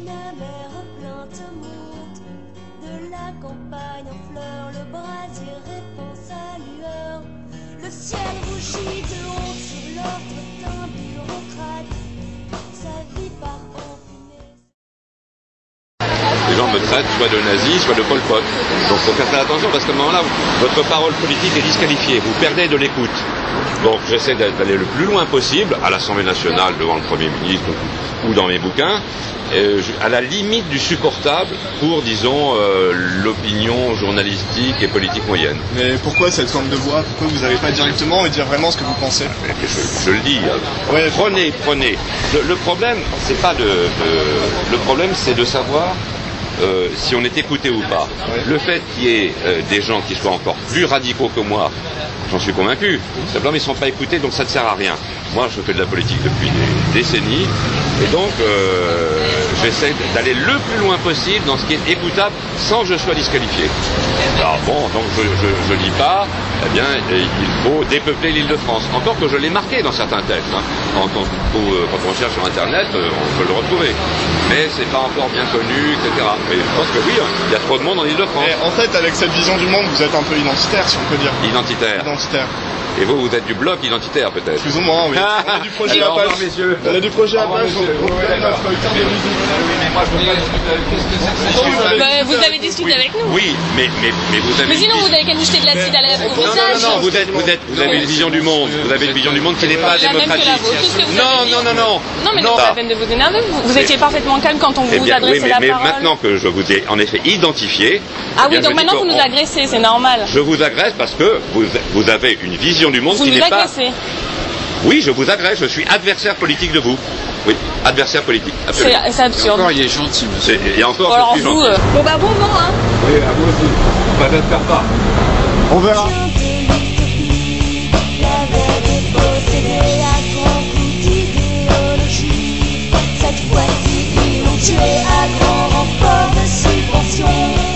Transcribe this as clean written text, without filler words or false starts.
La mer en plainte monte de la campagne en fleurs, le brasier répand sa lueur. Le ciel rougit de honte sur l'ordre d'un bureaucrate, sa vie part en fumée. Les gens me traitent soit de nazi, soit de Pol Pot. Donc il faut faire très attention parce qu'à ce moment-là, votre parole politique est disqualifiée, vous perdez de l'écoute. Donc j'essaie d'aller le plus loin possible, à l'Assemblée nationale, devant le Premier ministre ou dans mes bouquins, à la limite du supportable pour, disons, l'opinion journalistique et politique moyenne. Mais pourquoi cette forme de voix? Pourquoi vous n'allez pas directement et dire vraiment ce que vous pensez? Je le dis. Ouais. Prenez. Le problème, c'est pas le problème, c'est de savoir si on est écouté ou pas. Ouais. Le fait qu'il y ait des gens qui soient encore plus radicaux que moi, j'en suis convaincu. Simplement, ils ne sont pas écoutés, donc ça ne sert à rien. Moi, je fais de la politique depuis des décennies, et donc j'essaie d'aller le plus loin possible dans ce qui est écoutable, sans que je sois disqualifié. Alors bon, donc je dis pas, eh bien, il faut dépeupler l'Île-de-France. Encore que je l'ai marqué dans certains textes. Hein. Quand on cherche sur Internet, on peut le retrouver. Mais c'est pas encore bien connu, etc. Mais je pense que oui, il y a trop de monde en Île-de-France. En fait, avec cette vision du monde, vous êtes un peu identitaire, si on peut dire. Identitaire. Et vous êtes du bloc identitaire, peut-être? Plus ou moins, oui. On a du projet à Apache. On a du projet à Apache. Vous avez discuté avec nous. Oui, mais vous avez... Mais sinon, vous avez qu'à nous jeter de l'acide au visage. Non, vous avez une vision du monde. Vous avez une vision du monde qui n'est pas La même que la démocratique. vôtre. Tout ce que vous avez dit. Non. Non, mais non, c'est la peine de vous énerver. Vous étiez parfaitement calme quand on vous adressait oui, la mais parole. maintenant que je vous ai en effet identifié... Ah oui, donc maintenant vous nous agressez, c'est normal. Je vous agresse parce que vous avez une vision du monde qui n'est pas... Oui, je vous agresse, je suis adversaire politique de vous. Oui, adversaire politique, absolument. C'est absurde. Encore, il est gentil, monsieur. Et encore, Alors je suis vous, gentil. Bon bah bon vent hein. Oui, à vous aussi. On va ne faire pas. On verra. La veille est possédée à grands coups d'idéologie. Cette fois-ci, ils l'ont tué à grand renfort de subventions.